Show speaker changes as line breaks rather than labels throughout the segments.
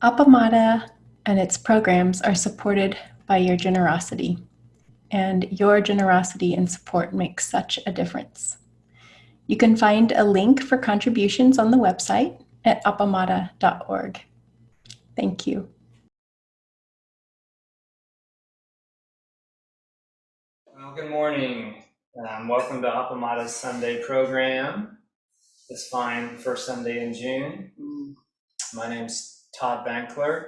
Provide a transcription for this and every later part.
Appamada and its programs are supported by your generosity, and your generosity and support makes such a difference. You can find a link for contributions on the website at appamada.org. Thank you.
Well, good morning. Welcome to Appamada's Sunday program, this fine first Sunday in June. My name's Todd Bankler,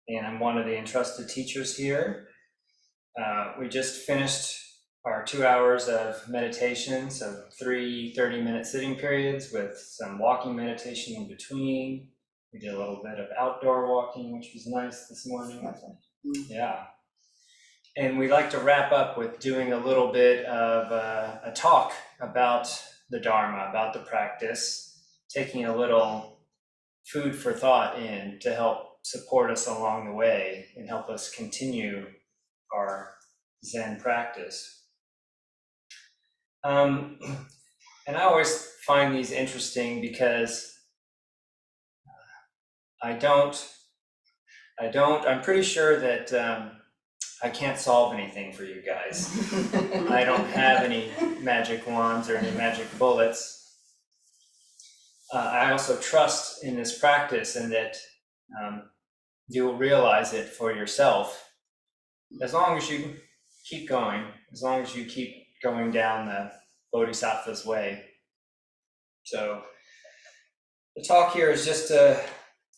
and I'm one of the entrusted teachers here. We just finished our 2 hours of meditation, so 3 30-minute sitting periods with some walking meditation in between. We did a little bit of outdoor walking, which was nice this morning, I think. Yeah. And we like to wrap up with doing a little bit of a talk about the Dharma, about the practice, taking a little food for thought in to help support us along the way and help us continue our Zen practice. And I always find these interesting because I'm pretty sure that I can't solve anything for you guys. I don't have any magic wands or any magic bullets. I also trust in this practice and that you'll realize it for yourself as long as you keep going, as long as you keep going down the Bodhisattva's way. So the talk here is just to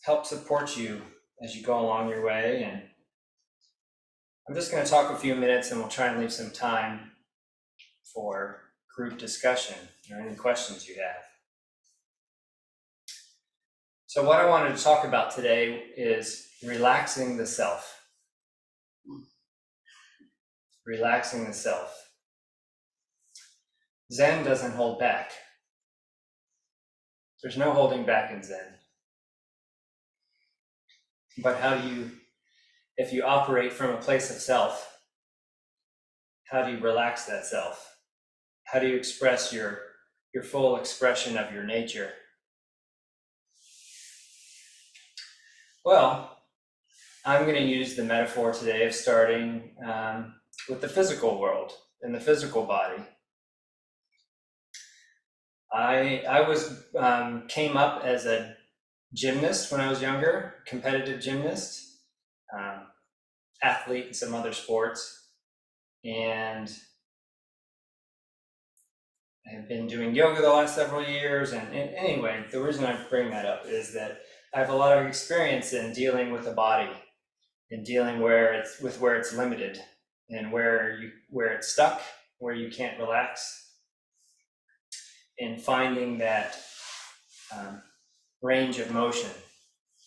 help support you as you go along your way, and I'm just going to talk a few minutes and we'll try and leave some time for group discussion or any questions you have. So what I wanted to talk about today is relaxing the self. Relaxing the self. Zen doesn't hold back. There's no holding back in Zen. But if you operate from a place of self, how do you relax that self? How do you express your full expression of your nature? Well, I'm going to use the metaphor today of starting with the physical world and the physical body. I came up as a gymnast when I was younger, competitive gymnast, athlete in some other sports, and I've been doing yoga the last several years. And anyway, the reason I bring that up is that I have a lot of experience in dealing with the body and dealing with where it's limited and where it's stuck, where you can't relax, and finding that range of motion,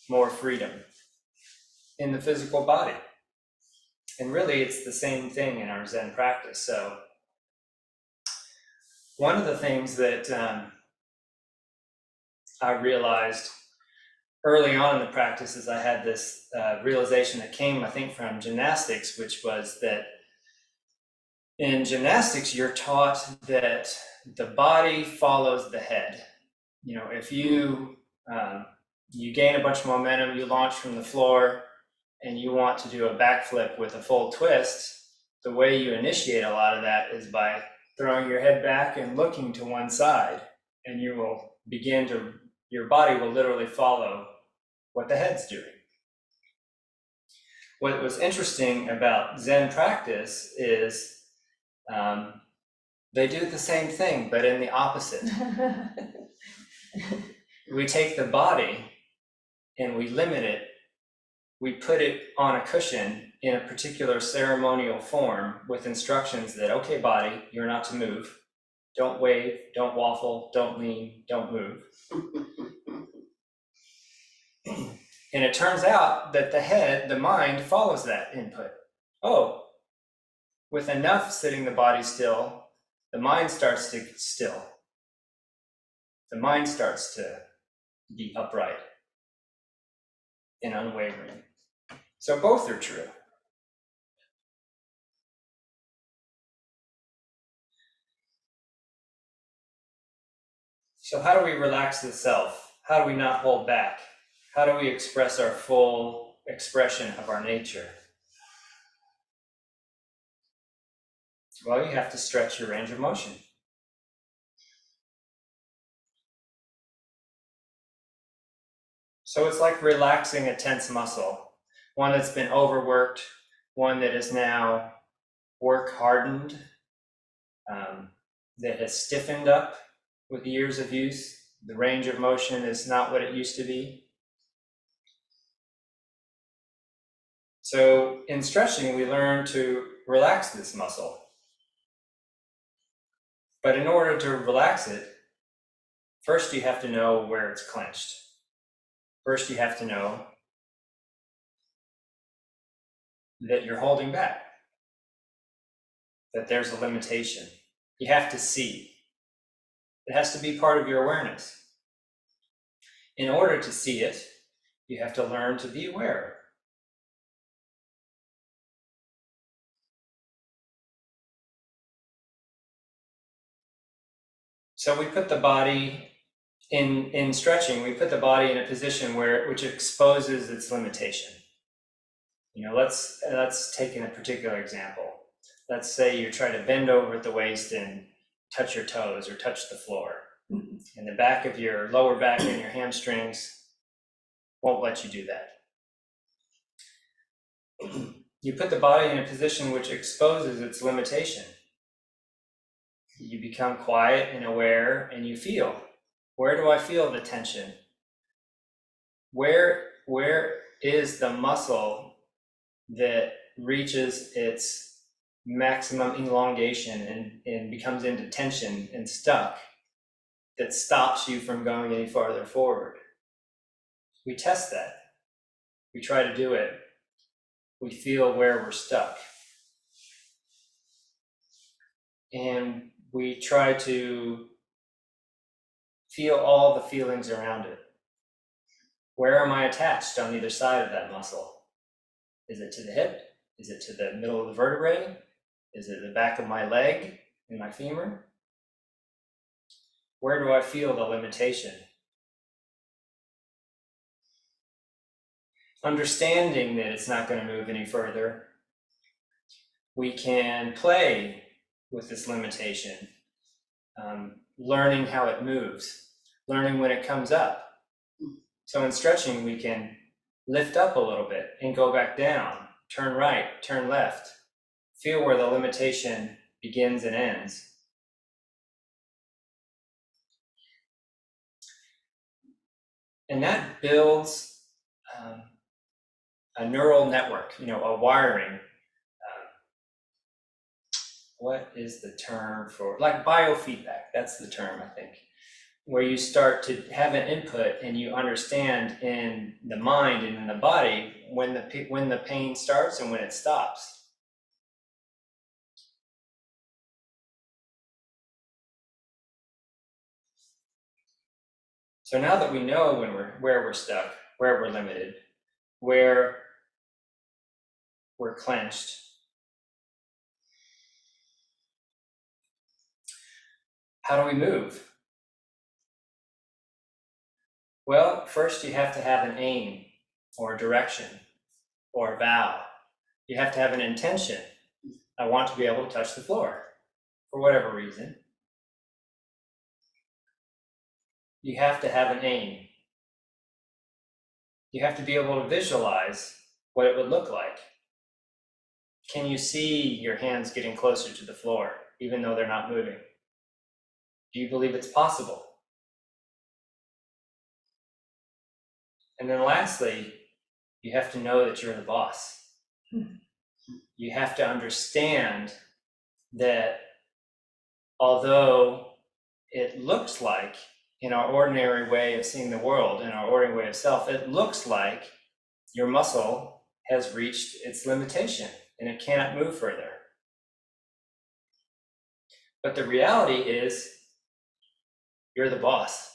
more freedom in the physical body. And really, it's the same thing in our Zen practice. So one of the things that I realized early on in the practice is I had this realization that came, I think, from gymnastics, which was that in gymnastics, you're taught that the body follows the head. You know, if you gain a bunch of momentum, you launch from the floor, and you want to do a backflip with a full twist, the way you initiate a lot of that is by throwing your head back and looking to one side, and you will your body will literally follow what the head's doing. What was interesting about Zen practice is they do the same thing, but in the opposite. We take the body and we limit it. We put it on a cushion in a particular ceremonial form with instructions that, okay, body, you're not to move. Don't wave, don't waffle, don't lean, don't move. And it turns out that the mind follows that input. Oh, with enough sitting the body still, the mind starts to still. The mind starts to be upright and unwavering. So both are true. So how do we relax the self? How do we not hold back? How do we express our full expression of our nature? Well, you have to stretch your range of motion. So it's like relaxing a tense muscle, one that's been overworked, one that is now work hardened, that has stiffened up with years of use. The range of motion is not what it used to be. So in stretching, we learn to relax this muscle. But in order to relax it, first you have to know where it's clenched. First you have to know that you're holding back, that there's a limitation. You have to see. It has to be part of your awareness. In order to see it, you have to learn to be aware. So we put the body in stretching, we put the body in a position which exposes its limitation. You know, let's take a particular example. Let's say you try to bend over at the waist and touch your toes or touch the floor. And the back of your lower back and your hamstrings won't let you do that. You put the body in a position which exposes its limitation. You become quiet and aware, and you feel. Where do I feel the tension? Where is the muscle that reaches its maximum elongation and becomes into tension and stuck that stops you from going any farther forward? We test that. We try to do it. We feel where we're stuck. And we try to feel all the feelings around it. Where am I attached on either side of that muscle? Is it to the hip? Is it to the middle of the vertebrae? Is it the back of my leg and my femur? Where do I feel the limitation? Understanding that it's not going to move any further, we can play with this limitation, learning how it moves, learning when it comes up. So in stretching, we can lift up a little bit and go back down, turn right, turn left, feel where the limitation begins and ends. And that builds a neural network, a wiring. What is the term for, like biofeedback, that's the term, I think, where you start to have an input and you understand in the mind and in the body when the pain starts and when it stops. So now that we know where we're stuck, where we're limited, where we're clenched, how do we move? Well, first you have to have an aim or a direction or a vow. You have to have an intention. I want to be able to touch the floor for whatever reason. You have to have an aim. You have to be able to visualize what it would look like. Can you see your hands getting closer to the floor, even though they're not moving? Do you believe it's possible? And then lastly, you have to know that you're the boss. You have to understand that although it looks like, in our ordinary way of seeing the world, in our ordinary way of self, it looks like your muscle has reached its limitation and it cannot move further. But the reality is, you're the boss.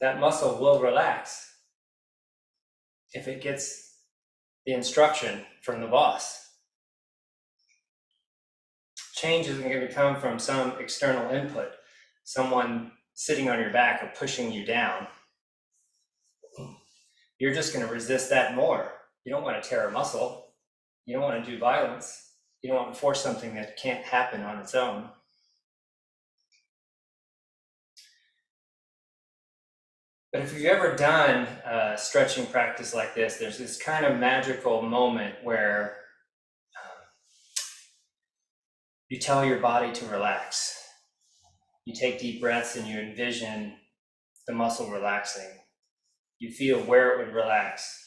That muscle will relax if it gets the instruction from the boss. Change isn't going to come from some external input, someone sitting on your back or pushing you down. you're just going to resist that more. You don't want to tear a muscle. You don't want to do violence. You don't want to force something that can't happen on its own. But if you've ever done a stretching practice like this, there's this kind of magical moment where you tell your body to relax. You take deep breaths and you envision the muscle relaxing. You feel where it would relax.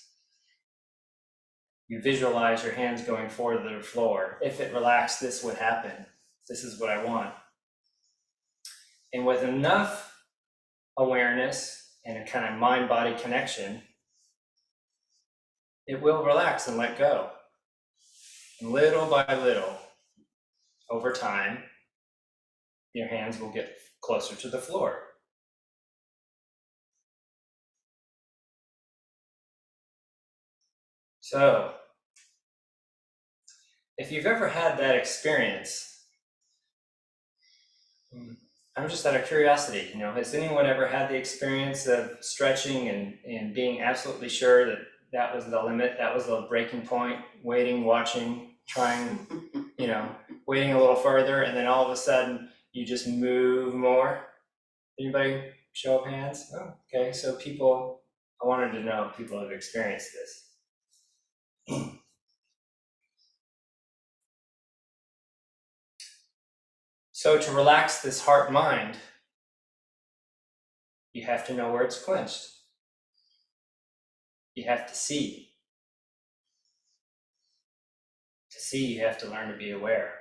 You visualize your hands going forward to the floor. If it relaxed, this would happen. This is what I want. And with enough awareness and a kind of mind-body connection, it will relax and let go. And little by little, over time, your hands will get closer to the floor. So, if you've ever had that experience, I'm just out of curiosity, has anyone ever had the experience of stretching and being absolutely sure that that was the limit, that was the breaking point, waiting, watching, trying, waiting a little further, and then all of a sudden you just move more? Anybody show of hands? Oh, okay, so people, I wanted to know if people have experienced this. So to relax this heart-mind, you have to know where it's clenched. You have to see. To see, you have to learn to be aware.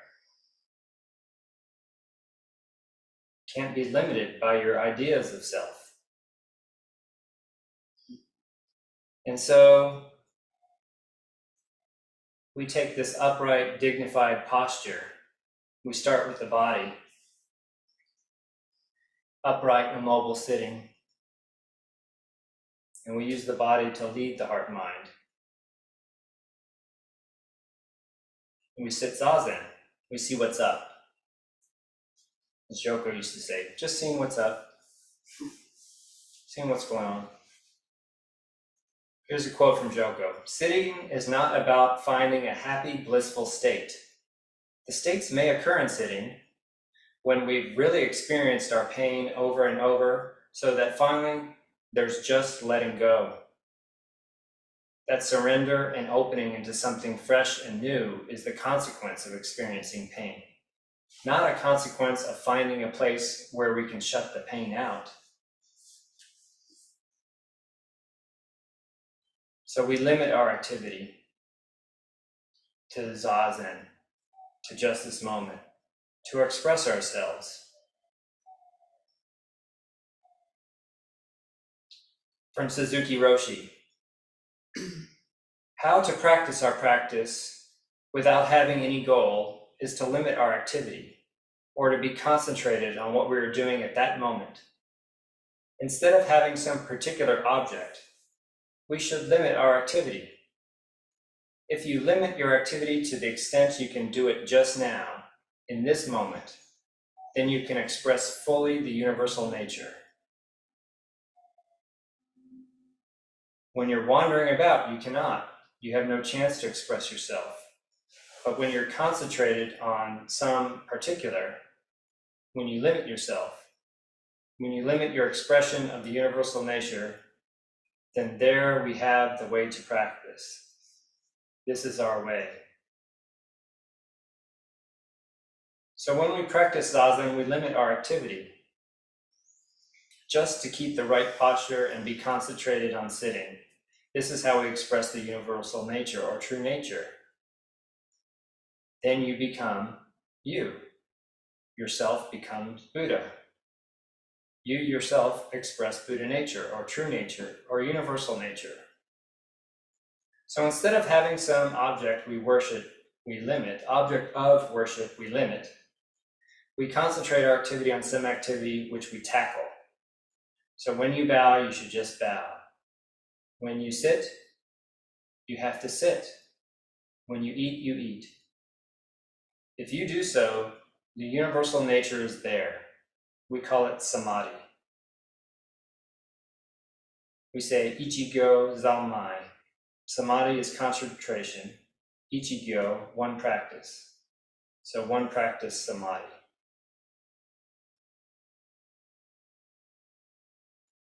Can't be limited by your ideas of self. And so we take this upright, dignified posture. We start with the body. Upright, immobile sitting. And we use the body to lead the heart and mind. And we sit zazen. We see what's up. As Joko used to say, just seeing what's up. Seeing what's going on. Here's a quote from Joko. Sitting is not about finding a happy, blissful state. The states may occur in sitting when we've really experienced our pain over and over, so that finally there's just letting go. That surrender and opening into something fresh and new is the consequence of experiencing pain, not a consequence of finding a place where we can shut the pain out. So we limit our activity to zazen, to just this moment, to express ourselves. From Suzuki Roshi, how to practice our practice without having any goal is to limit our activity, or to be concentrated on what we are doing at that moment. Instead of having some particular object, we should limit our activity. If you limit your activity to the extent you can do it just now, in this moment, then you can express fully the universal nature. When you're wandering about, you cannot. You have no chance to express yourself. But when you're concentrated on some particular, when you limit yourself, when you limit your expression of the universal nature, then there we have the way to practice. This is our way. So when we practice zazen, we limit our activity just to keep the right posture and be concentrated on sitting. This is how we express the universal nature or true nature. Then you become you. Yourself becomes Buddha. You yourself express Buddha nature or true nature or universal nature. So instead of having some object we worship, we limit, object of worship we limit, we concentrate our activity on some activity which we tackle. So when you bow, you should just bow. When you sit, you have to sit. When you eat, you eat. If you do so, the universal nature is there. We call it samadhi. we say Ichigyo Zanmai. Samadhi is concentration. Ichigyo, one practice. So one practice samadhi.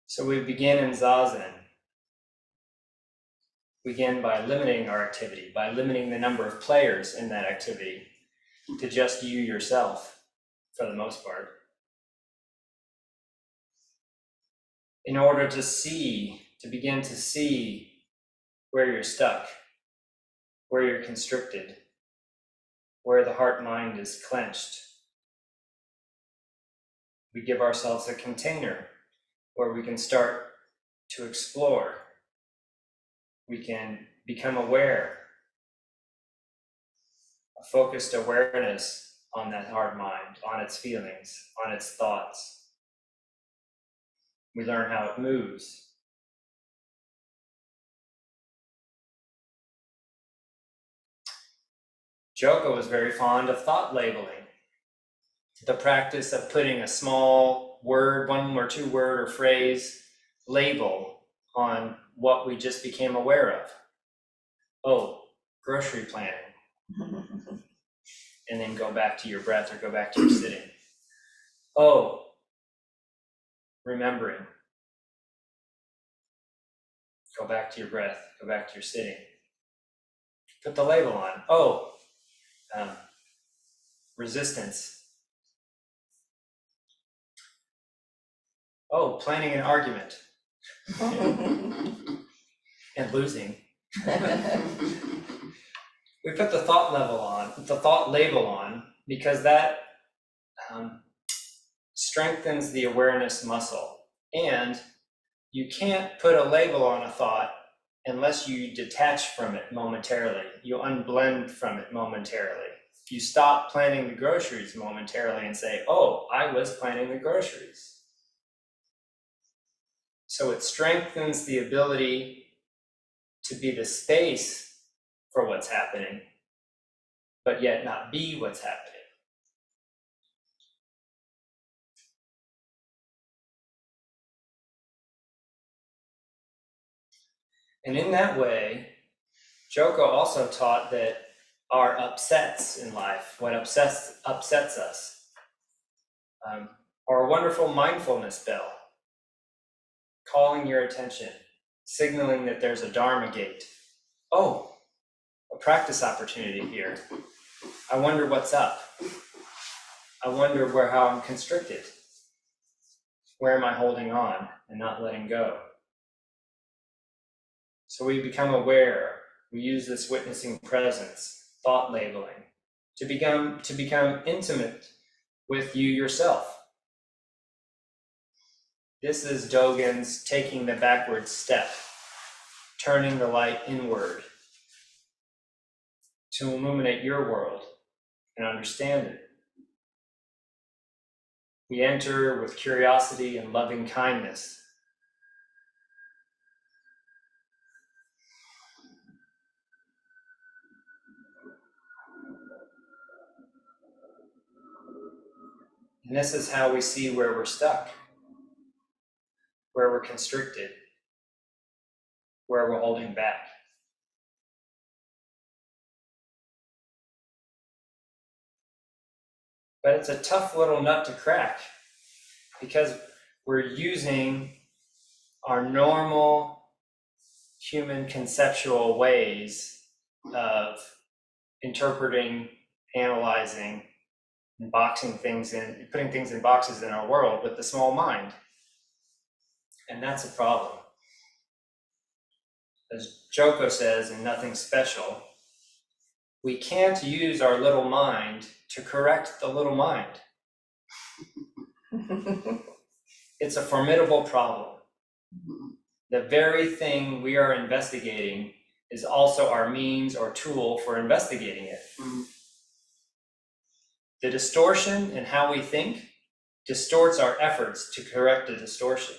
So we begin in Zazen. We begin by limiting our activity, by limiting the number of players in that activity to just you yourself, for the most part. In order to begin to see where you're stuck, where you're constricted, where the heart-mind is clenched. We give ourselves a container where we can start to explore. We can become aware, a focused awareness on that heart-mind, on its feelings, on its thoughts. We learn how it moves. Joko was very fond of thought labeling, the practice of putting a small word, one or two word or phrase label on what we just became aware of. Oh, grocery planning. And then go back to your breath or go back to your sitting. Oh, remembering. Go back to your breath, go back to your sitting. Put the label on. Oh, resistance. Oh, planning an argument and losing. We put the thought label on, because that strengthens the awareness muscle. And you can't put a label on a thought unless you detach from it momentarily. You unblend from it momentarily. You stop planning the groceries momentarily and say, oh, I was planning the groceries. So it strengthens the ability to be the space for what's happening, but yet not be what's happening. And in that way, Joko also taught that our upsets in life, what upsets us, are a wonderful mindfulness bell, calling your attention, signaling that there's a Dharma gate. Oh, a practice opportunity here. I wonder what's up. I wonder how I'm constricted. Where am I holding on and not letting go? So we become aware. We use this witnessing presence, thought labeling, to become intimate with you yourself. This is Dogen's taking the backward step, turning the light inward to illuminate your world and understand it. We enter with curiosity and loving kindness. And this is how we see where we're stuck, where we're constricted, where we're holding back. But it's a tough little nut to crack, because we're using our normal human conceptual ways of interpreting, analyzing, and boxing things in, putting things in boxes in our world with the small mind. And that's a problem. As Joko says in Nothing Special, we can't use our little mind to correct the little mind. It's a formidable problem. The very thing we are investigating is also our means or tool for investigating it. The distortion in how we think distorts our efforts to correct the distortion.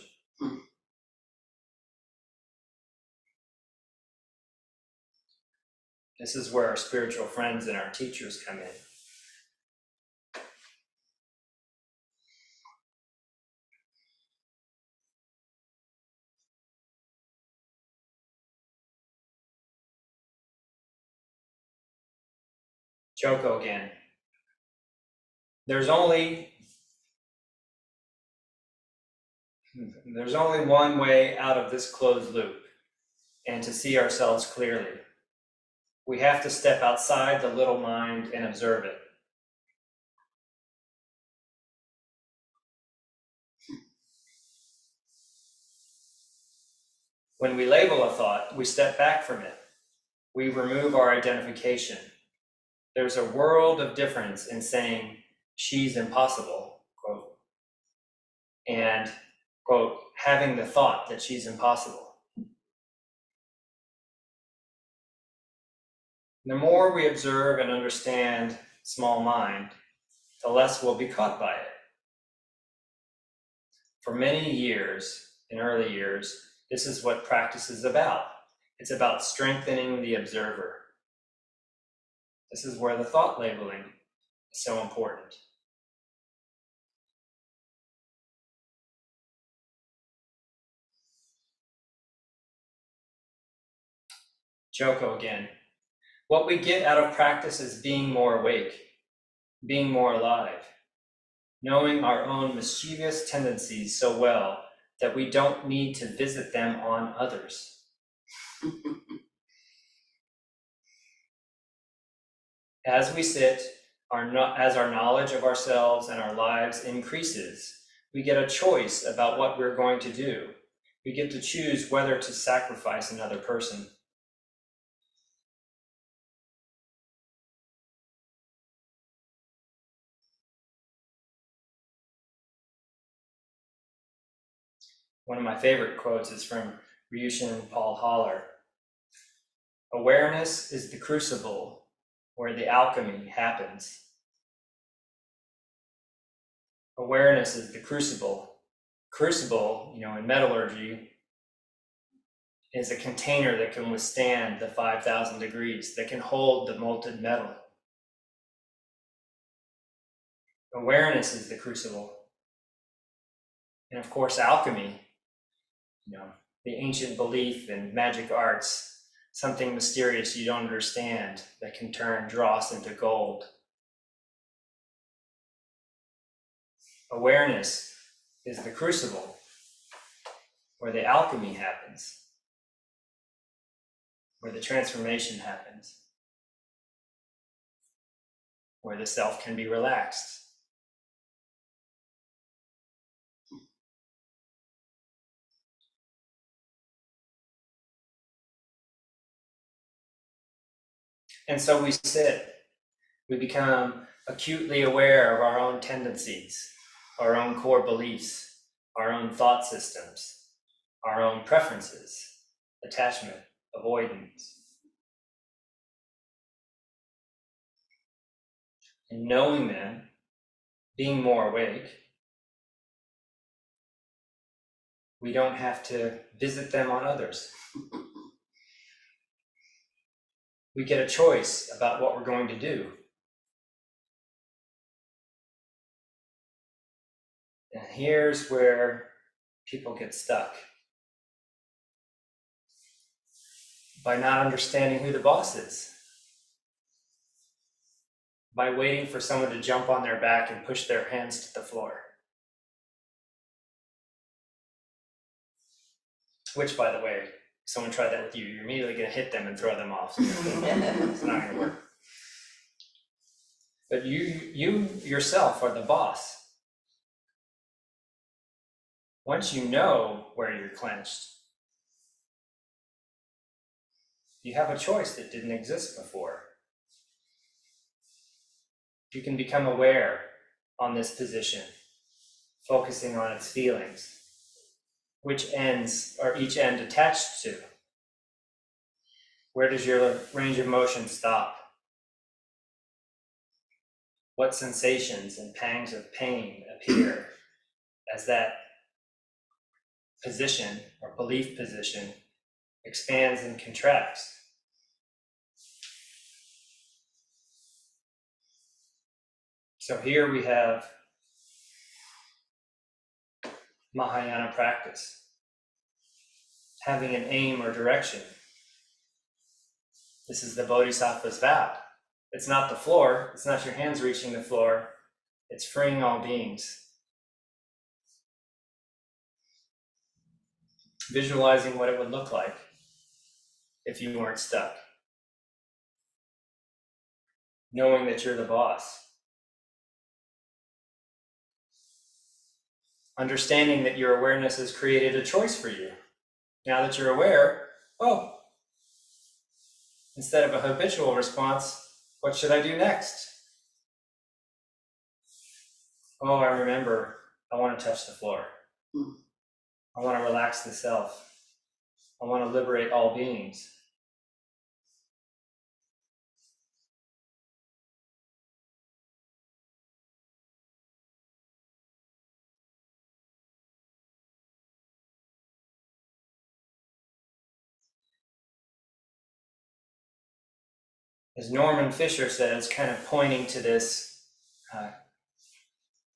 This is where our spiritual friends and our teachers come in. Joko again. There's only one way out of this closed loop and to see ourselves clearly. We have to step outside the little mind and observe it. When we label a thought, we step back from it. We remove our identification. There's a world of difference in saying, she's impossible, quote, and, quote, having the thought that she's impossible. The more we observe and understand small mind, the less we'll be caught by it. For many years, in early years, this is what practice is about. It's about strengthening the observer. This is where the thought labeling is so important. Joko again. What we get out of practice is being more awake, being more alive, knowing our own mischievous tendencies so well that we don't need to visit them on others. As we sit, as our knowledge of ourselves and our lives increases, we get a choice about what we're going to do. We get to choose whether to sacrifice another person. One of my favorite quotes is from Ryushin Paul Haller. Awareness is the crucible where the alchemy happens. Awareness is the crucible. Crucible, in metallurgy, is a container that can withstand the 5,000 degrees, that can hold the molten metal. Awareness is the crucible. And of course, alchemy, the ancient belief in magic arts, something mysterious you don't understand that can turn dross into gold. Awareness is the crucible where the alchemy happens, where the transformation happens, where the self can be relaxed. And so we sit, we become acutely aware of our own tendencies, our own core beliefs, our own thought systems, our own preferences, attachment, avoidance. And knowing them, being more awake, we don't have to visit them on others. We get a choice about what we're going to do. And here's where people get stuck. By not understanding who the boss is. By waiting for someone to jump on their back and push their hands to the floor. Which, by the way, if someone tried that with you, you're immediately going to hit them and throw them off. So it's not going to work. But you yourself are the boss. Once you know where you're clenched, you have a choice that didn't exist before. You can become aware on this position, focusing on its feelings. Which ends are each end attached to? Where does your range of motion stop? What sensations and pangs of pain appear as that position or belief position expands and contracts? So here we have Mahayana practice, having an aim or direction. This is the Bodhisattva's vow. It's not the floor, it's not your hands reaching the floor, it's freeing all beings. Visualizing what it would look like if you weren't stuck. Knowing that you're the boss. Understanding that your awareness has created a choice for you. Now that you're aware, oh, instead of a habitual response, what should I do next? Oh, I remember, I want to touch the floor. I want to relax the self. I want to liberate all beings. As Norman Fisher says, kind of pointing to this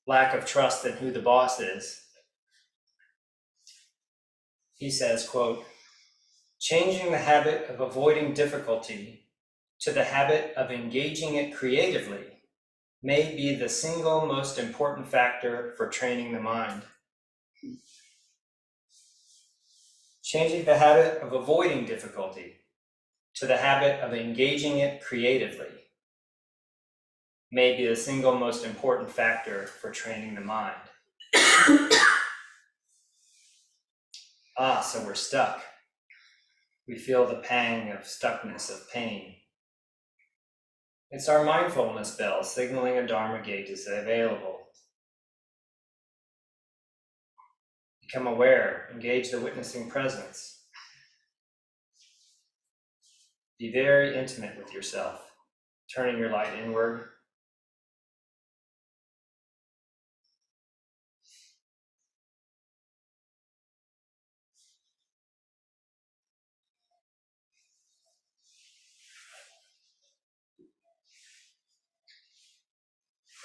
lack of trust in who the boss is, he says, quote, changing the habit of avoiding difficulty to the habit of engaging it creatively may be the single most important factor for training the mind. Changing the habit of avoiding difficulty to the habit of engaging it creatively may be the single most important factor for training the mind. So we're stuck. We feel the pang of stuckness, of pain. It's our mindfulness bell signaling a Dharma gate is available. Become aware, engage the witnessing presence. Be very intimate with yourself, turning your light inward.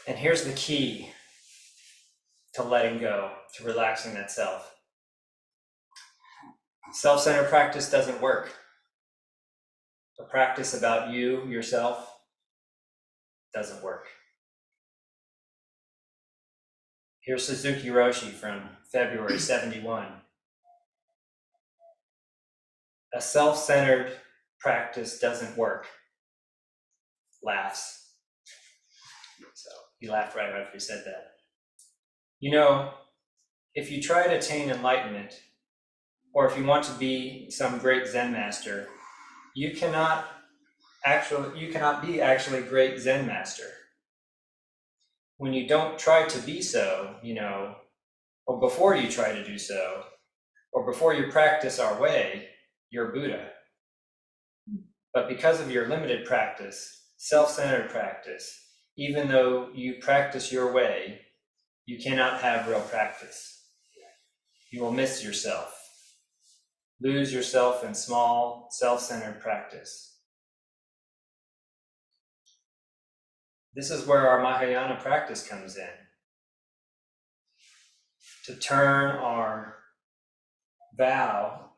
And here's the key to letting go, to relaxing that self. Self-centered practice doesn't work. A practice about you, yourself, doesn't work. Here's Suzuki Roshi from February 71. A self-centered practice doesn't work. Laughs. So he laughed right after he said that. You know, if you try to attain enlightenment, or if you want to be some great Zen master, you cannot be actually great Zen master. When you don't try to be so, or before you try to do so, or before you practice our way, you're Buddha. But because of your limited practice, self-centered practice, even though you practice your way, you cannot have real practice. You will miss yourself, lose yourself in small, self-centered practice. This is where our Mahayana practice comes in. To turn our vow,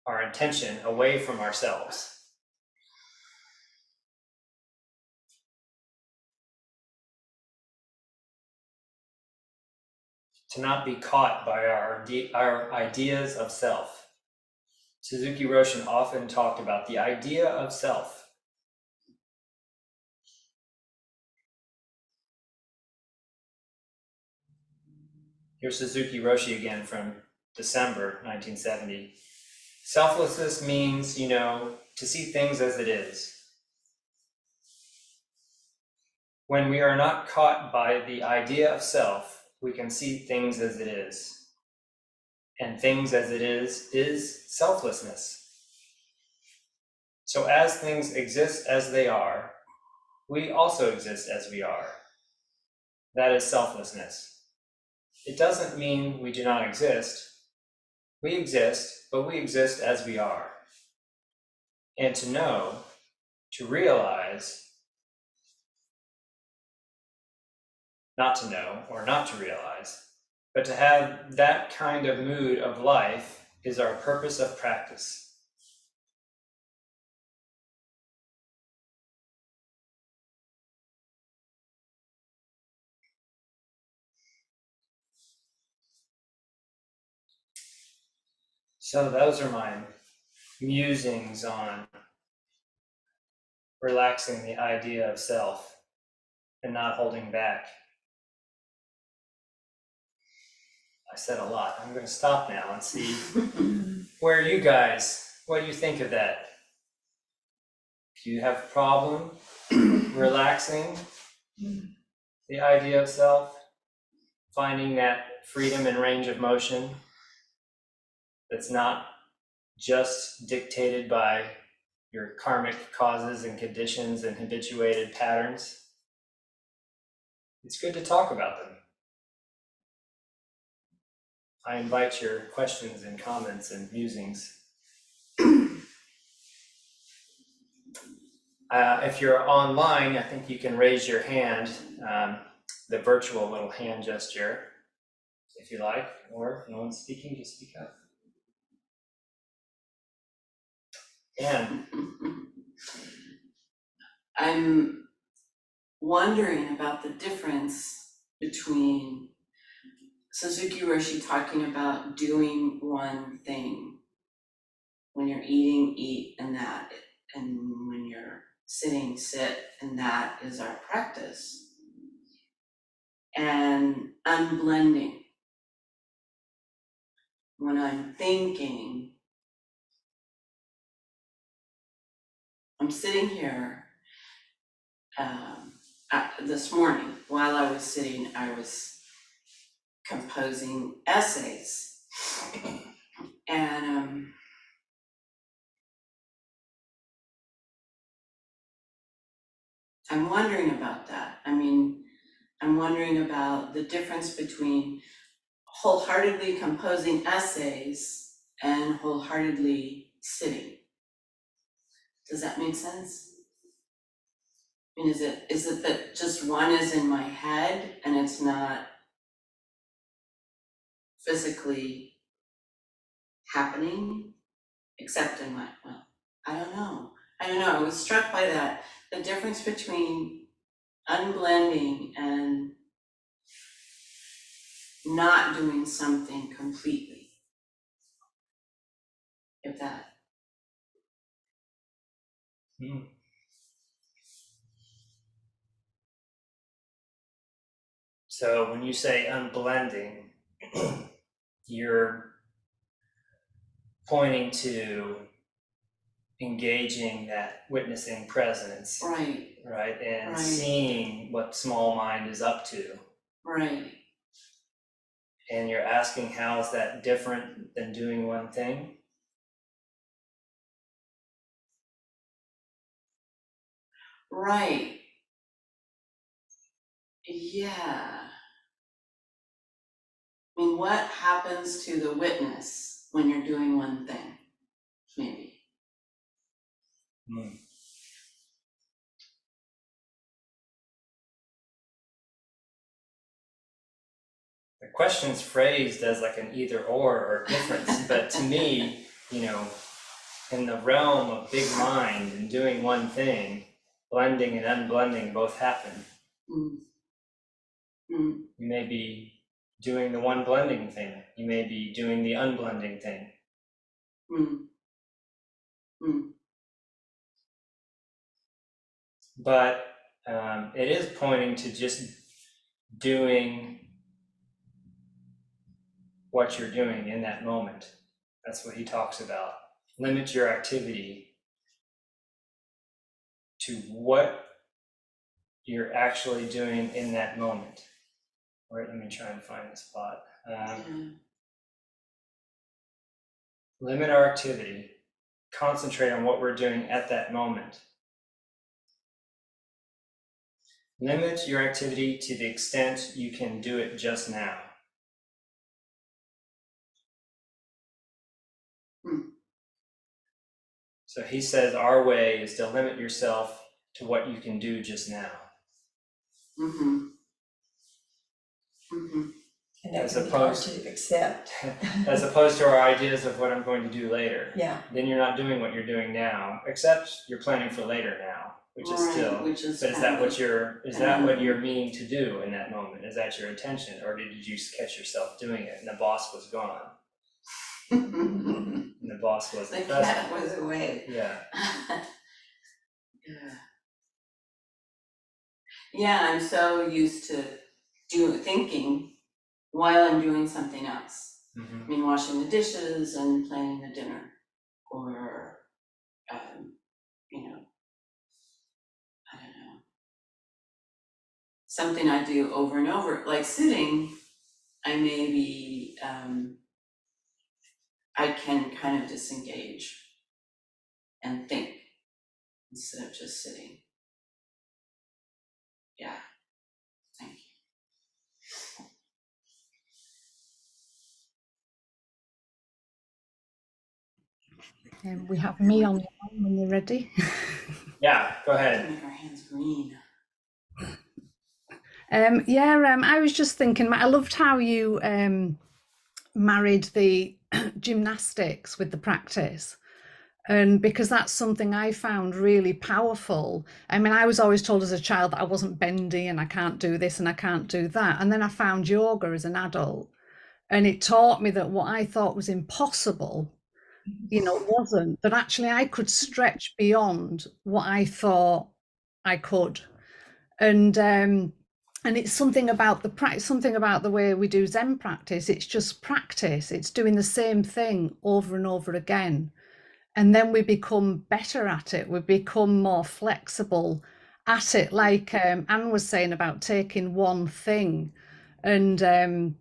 our intention away from ourselves. To not be caught by our ideas of self. Suzuki Roshi often talked about the idea of self. Here's Suzuki Roshi again from December 1970. Selflessness means, to see things as it is. When we are not caught by the idea of self, we can see things as it is. And things as it is selflessness. So as things exist as they are, we also exist as we are. That is selflessness. It doesn't mean we do not exist. We exist, but we exist as we are. And to know, to realize, not to know or not to realize, but to have that kind of mood of life is our purpose of practice. So those are my musings on relaxing the idea of self and not holding back. I said a lot. I'm going to stop now and see where you guys, what do you think of that? Do you have a problem relaxing the idea of self, finding that freedom and range of motion that's not just dictated by your karmic causes and conditions and habituated patterns? It's good to talk about them. I invite your questions and comments and musings. If you're online, I think you can raise your hand, the virtual little hand gesture, if you like, or if no one's speaking, just speak up. And
I'm wondering about the difference between Suzuki Roshi talking about doing one thing. When you're eating, eat, and that, and when you're sitting, sit, and that is our practice. And unblending. When I'm thinking, I'm sitting here. This morning, while I was sitting, I was composing essays, and I'm wondering about that. I mean, I'm wondering about the difference between wholeheartedly composing essays and wholeheartedly sitting. Does that make sense? I mean, is it that just one is in my head and it's not physically happening, except in my, well, I don't know. I was struck by that, the difference between unblending and not doing something completely. If that.
So when you say unblending, you're pointing to engaging that witnessing presence,
Right,
and
right.
seeing what small mind is up to.
Right.
And you're asking, how is that different than doing one thing?
Right. Yeah. I mean, what happens to the witness when you're doing one thing? Maybe.
The question's phrased as like an either or difference, but to me, in the realm of big mind and doing one thing, blending and unblending both happen. You may be doing the one blending thing. You may be doing the unblending thing. But it is pointing to just doing what you're doing in that moment. That's what he talks about. Limit your activity to what you're actually doing in that moment. All right, let me try and find the spot. Limit our activity. Concentrate on what we're doing at that moment. Limit your activity to the extent you can do it just now. So he says our way is to limit yourself to what you can do just now.
And that can be hard to accept.
As opposed to our ideas of what I'm going to do later.
Yeah.
Then you're not doing what you're doing now, except you're planning for later now, which is still. But is that what you're meaning to do in that moment? Is that your intention, or did you just catch yourself doing it and the boss was gone? And the boss
The
wasn't present.
cat was away.
Yeah.
Yeah. Yeah, I'm so used to thinking while I'm doing something else.
Mm-hmm.
I mean, washing the dishes and planning the dinner, or, you know, I don't know, something I do over and over, like sitting, I maybe, I can kind of disengage and think instead of just sitting. Yeah, thank you.
We have me on the line when you're ready.
Yeah, go ahead.
Make our hands green.
I was just thinking, I loved how you married the gymnastics with the practice. And because that's something I found really powerful. I mean, I was always told as a child that I wasn't bendy and I can't do this and I can't do that. And then I found yoga as an adult, and it taught me that what I thought was impossible, wasn't, that actually I could stretch beyond what I thought I could. And it's something about the practice, something about the way we do Zen practice. It's just practice. It's doing the same thing over and over again. And then we become better at it. We become more flexible at it. Like Anne was saying about taking one thing and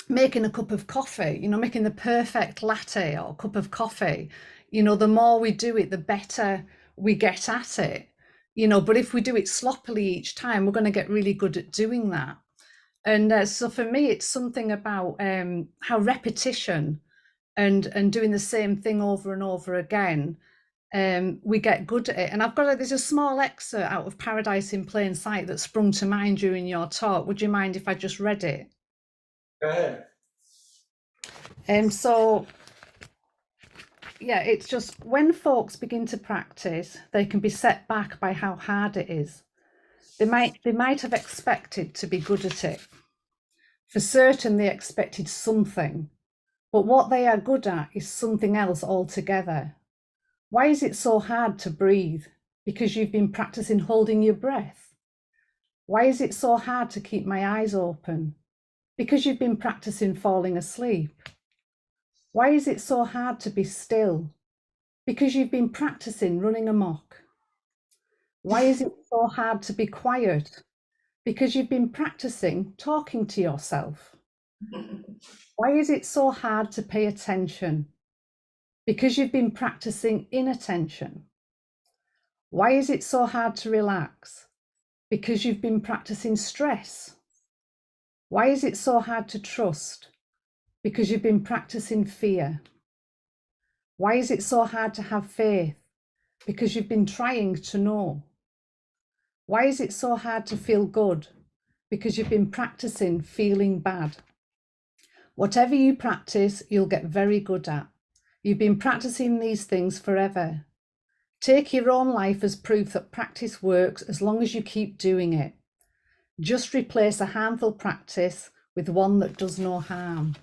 making a cup of coffee, making the perfect latte or cup of coffee. The more we do it, the better we get at it. But if we do it sloppily each time, we're going to get really good at doing that. And so for me, it's something about how repetition and doing the same thing over and over again, we get good at it. And there's a small excerpt out of Paradise in Plain Sight that sprung to mind during your talk. Would you mind if I just read it?
Go ahead.
It's just when folks begin to practice, they can be set back by how hard it is. They might have expected to be good at it. For certain, they expected something, but what they are good at is something else altogether. Why is it so hard to breathe? Because you've been practicing holding your breath. Why is it so hard to keep my eyes open? Because you've been practicing falling asleep. Why is it so hard to be still? Because you've been practicing running amok. Why is it so hard to be quiet? Because you've been practicing talking to yourself. Why is it so hard to pay attention? Because you've been practicing inattention. Why is it so hard to relax? Because you've been practicing stress. Why is it so hard to trust? Because you've been practicing fear. Why is it so hard to have faith? Because you've been trying to know. Why is it so hard to feel good? Because you've been practicing feeling bad. Whatever you practice, you'll get very good at. You've been practicing these things forever. Take your own life as proof that practice works as long as you keep doing it. Just replace a harmful practice with one that does no harm.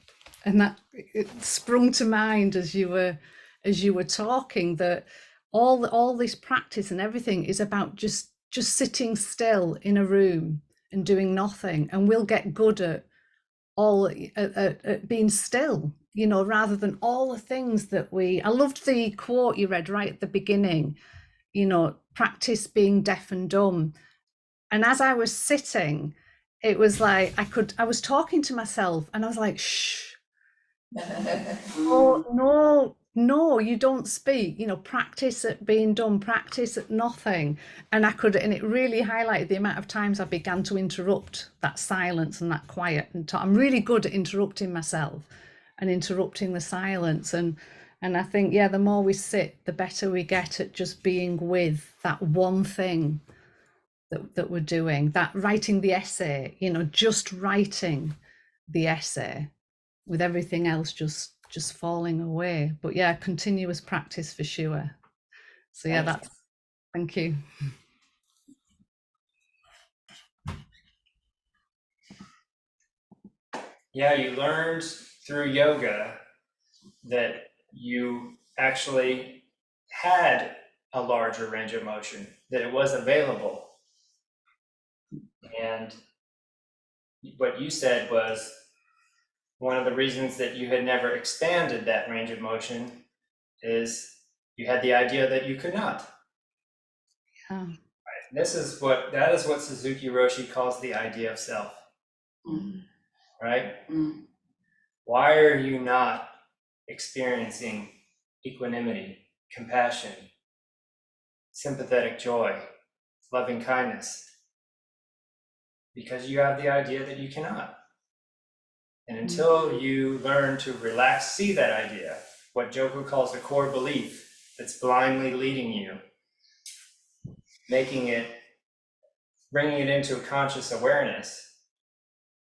And that it sprung to mind as you were talking, that all this practice and everything is about just sitting still in a room and doing nothing, and we'll get good at being still, rather than all the things that I loved the quote you read right at the beginning, practice being deaf and dumb. And as I was sitting, it was like I was talking to myself and I was like, shh. Oh, no, you don't speak, practice at being dumb, practice at nothing. And it really highlighted the amount of times I began to interrupt that silence and that quiet. And I'm really good at interrupting myself and interrupting the silence. And I think, the more we sit, the better we get at just being with that one thing that we're doing, that writing the essay, just writing the essay with everything else just falling away. But continuous practice for sure. So thank you.
Yeah, you learned through yoga that you actually had a larger range of motion, that it was available. And what you said was one of the reasons that you had never expanded that range of motion is you had the idea that you could not.
Yeah.
That is what Suzuki Roshi calls the idea of self. Right? Why are you not experiencing equanimity, compassion, sympathetic joy, loving kindness? Because you have the idea that you cannot. And until you learn to relax, see that idea, what Joko calls the core belief that's blindly leading you, bringing it into a conscious awareness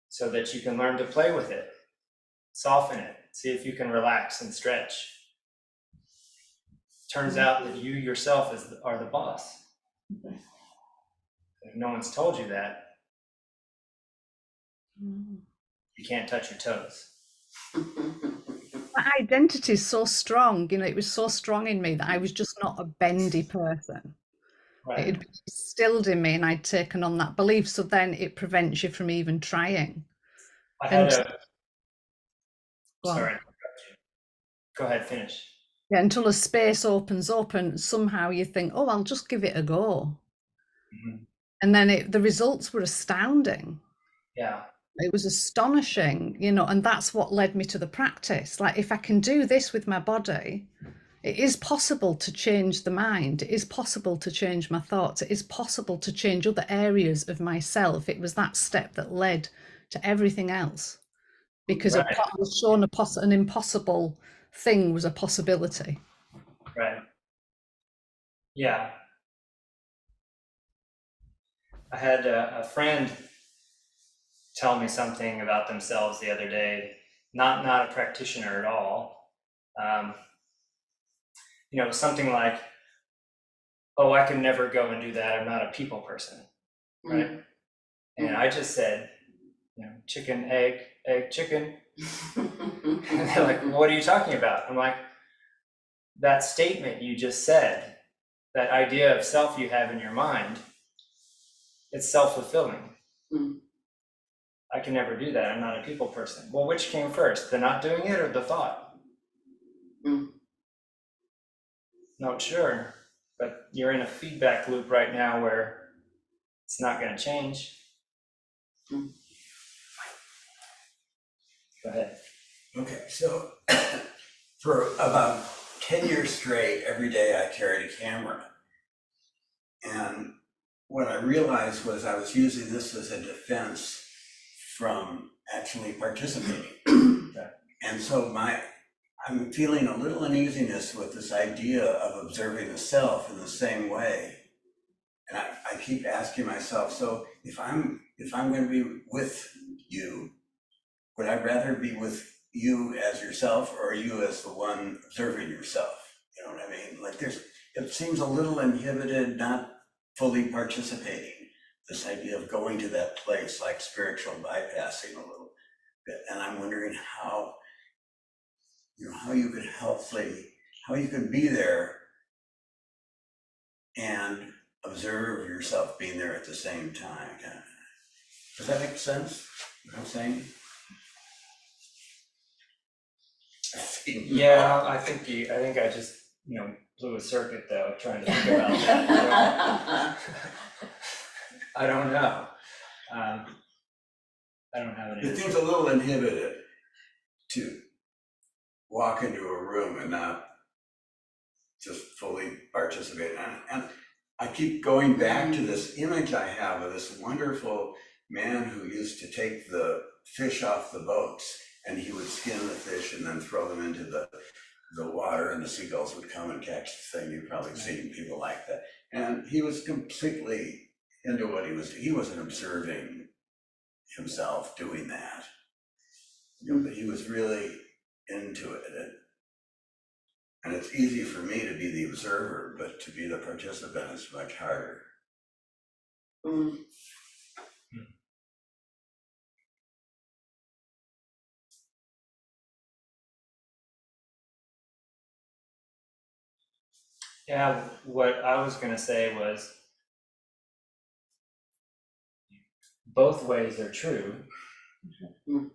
so that you can learn to play with it, soften it, see if you can relax and stretch. Turns out that you yourself are the boss. If no one's told you that, you can't touch your toes.
My identity is so strong, it was so strong in me that I was just not a bendy person.
Right.
It had been instilled in me and I'd taken on that belief. So then it prevents you from even trying.
Sorry. Go ahead, finish.
Yeah, until a space opens up and somehow you think, oh, I'll just give it a go. And then the results were astounding.
Yeah.
It was astonishing, and that's what led me to the practice. Like, if I can do this with my body, it is possible to change the mind. It is possible to change my thoughts. It is possible to change other areas of myself. It was that step that led to everything else, because I was shown an impossible thing was a possibility.
Right. Yeah. I had a friend tell me something about themselves the other day, not a practitioner at all. Something like, oh, I can never go and do that. I'm not a people person, right? And I just said, chicken, egg, chicken. And they're like, what are you talking about? I'm like, that statement you just said, that idea of self you have in your mind, it's self-fulfilling. I can never do that. I'm not a people person. Well, which came first, the not doing it or the thought? Not sure, but you're in a feedback loop right now where it's not going to change. Go ahead.
Okay, so for about 10 years straight, every day I carried a camera. And what I realized was I was using this as a defense from actually participating. And so I'm feeling a little uneasiness with this idea of observing the self in the same way. And I keep asking myself, so if I'm going to be with you, would I rather be with you as yourself or you as the one observing yourself? You know what I mean? Like it seems a little inhibited, not fully participating. This idea of going to that place, like spiritual bypassing a little bit. And I'm wondering how you could how you could be there and observe yourself being there at the same time. Does that make sense? What I'm saying?
Yeah, I think I just blew a circuit though, trying to think about that. I don't know. I don't have any.
It seems a little inhibited to walk into a room and not just fully participate. And I keep going back to this image I have of this wonderful man who used to take the fish off the boats, and he would skin the fish and then throw them into the water, and the seagulls would come and catch the thing. You've probably seen people like that. And he was completely into what he wasn't observing himself doing that. But he was really into it. And it's easy for me to be the observer, but to be the participant is much harder.
Yeah, what I was going to say was both ways are true.
Mhm.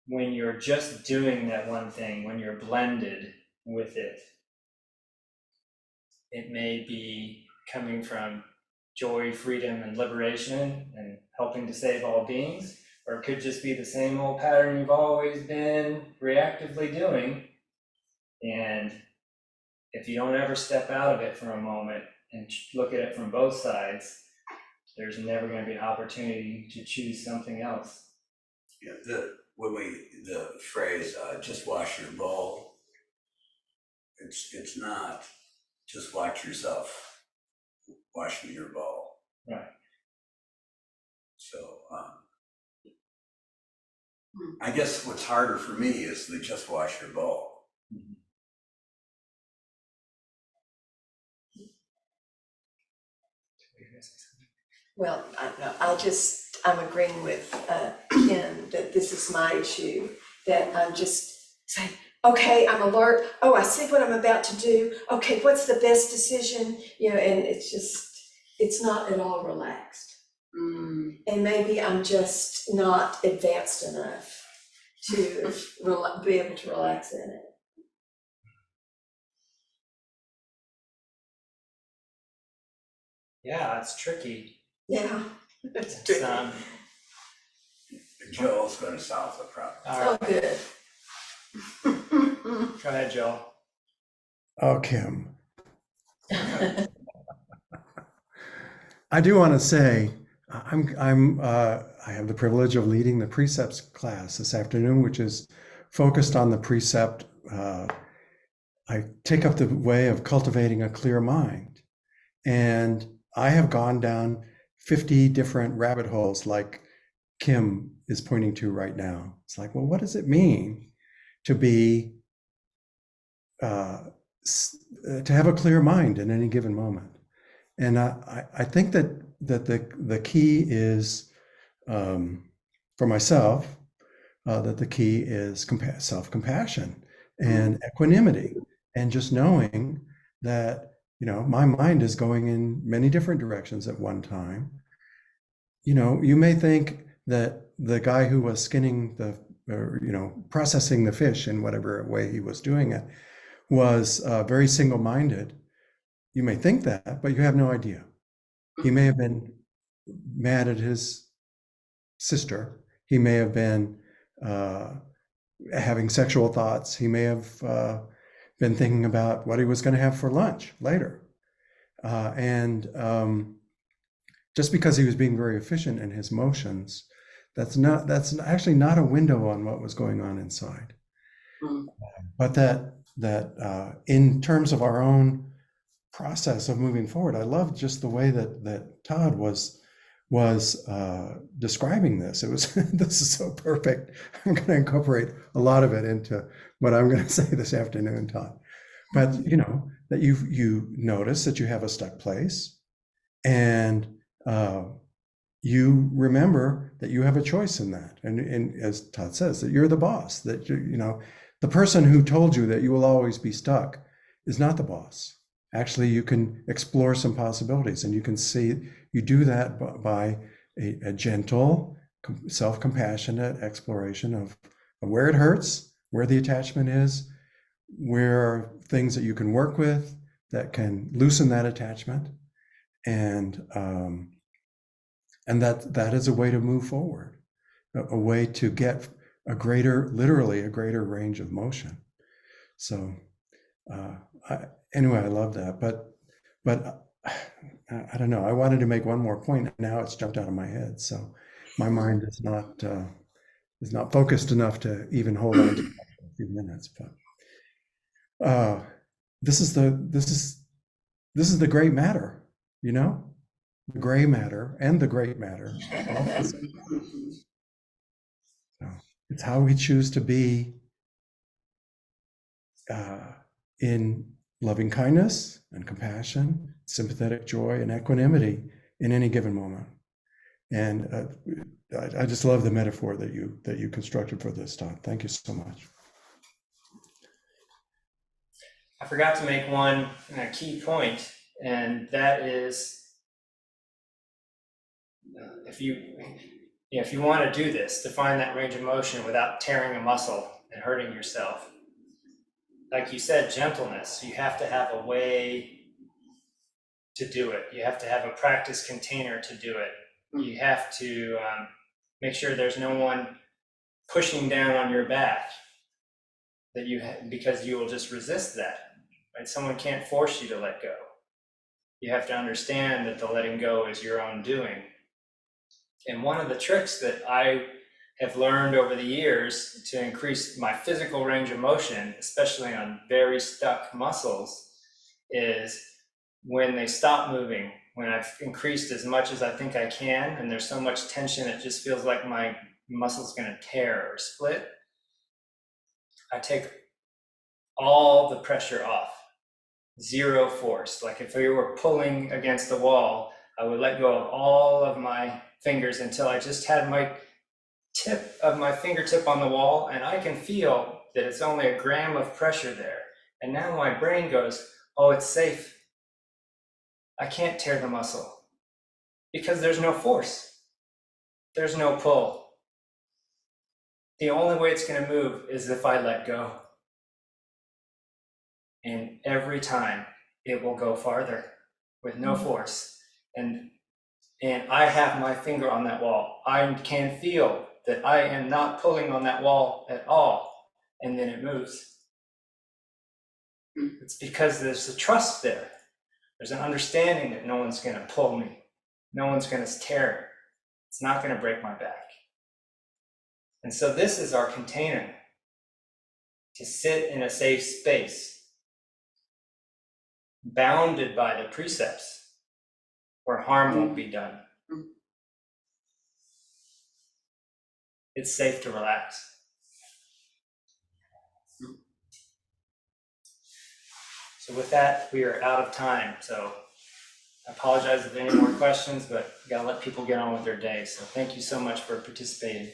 When you're just doing that one thing, when you're blended with it, it may be coming from joy, freedom, and liberation and helping to save all beings, or it could just be the same old pattern you've always been reactively doing. And if you don't ever step out of it for a moment and look at it from both sides, there's never going to be an opportunity to choose something else.
Yeah, the phrase "just wash your bowl," it's not just watch yourself washing your bowl.
Right.
So I guess what's harder for me is the just wash your bowl.
Mm-hmm.
Well, I'm agreeing with Ken that this is my issue, that I'm just saying, okay, I'm alert, oh, I see what I'm about to do, okay, what's the best decision, and it's not at all relaxed. And maybe I'm just not advanced enough to be able to relax in it.
Yeah, it's tricky.
Yeah, it's
It's,
tricky.
Joel's going to solve the problem.
all
Oh,
right.
good.
Go ahead, Joel.
Oh, Kim. I do want to say I have the privilege of leading the precepts class this afternoon, which is focused on the precept. I take up the way of cultivating a clear mind, and I have gone down 50 different rabbit holes, like Kim is pointing to right now. It's like, well, what does it mean to be to have a clear mind in any given moment? And I think that the key is, for myself, that the key is self-compassion and equanimity, and just knowing that, my mind is going in many different directions at one time. You may think that the guy who was skinning processing the fish in whatever way he was doing it was very single-minded. You may think that, but you have no idea. He may have been mad at his sister. He may have been having sexual thoughts. He may have been thinking about what he was going to have for lunch later. And just because he was being very efficient in his motions, that's actually not a window on what was going on inside. But that in terms of our own process of moving forward, I love just the way that Todd was describing this. It was this is so perfect. I'm going to incorporate a lot of it into what I'm going to say this afternoon, Todd. But that you notice that you have a stuck place, and you remember that you have a choice in that, and as Todd says, that you're the boss. That the person who told you that you will always be stuck is not the boss. Actually, you can explore some possibilities, and you can see you do that by a gentle, self-compassionate exploration of where it hurts, where the attachment is, where are things that you can work with that can loosen that attachment, and that is a way to move forward, a way to get literally a greater range of motion. So anyway, I love that, but I don't know. I wanted to make one more point, and now it's jumped out of my head. So my mind is not focused enough to even hold on to that for a few minutes. But this is the great matter, the gray matter and the great matter. So it's how we choose to be in loving kindness and compassion, sympathetic joy, and equanimity in any given moment. And I just love the metaphor that you constructed for this, Todd. Thank you so much.
I forgot to make one key point, and that is if you want to do this, to find that range of motion without tearing a muscle and hurting yourself, like you said, gentleness. You have to have a way to do it. You have to have a practice container to do it. You have to make sure there's no one pushing down on your back because you will just resist that. Right? Someone can't force you to let go. You have to understand that the letting go is your own doing. And one of the tricks that I have learned over the years to increase my physical range of motion, especially on very stuck muscles, is when they stop moving, when I've increased as much as I think I can, and there's so much tension, it just feels like my muscle's gonna tear or split, I take all the pressure off, zero force. Like if we were pulling against the wall, I would let go of all of my fingers until I just had my tip of my fingertip on the wall, and I can feel that it's only a gram of pressure there. And now my brain goes, oh, it's safe. I can't tear the muscle because there's no force. There's no pull. The only way it's going to move is if I let go. And every time it will go farther with no force. And I have my finger on that wall. I can feel that I am not pulling on that wall at all. And then it moves. It's because there's a trust there. There's an understanding that no one's going to pull me. No one's going to tear it. It's not going to break my back. And so this is our container to sit in a safe space, bounded by the precepts, where harm won't be done. It's safe to relax. So with that, we are out of time. So I apologize if there are any more questions, but gotta let people get on with their day. So thank you so much for participating.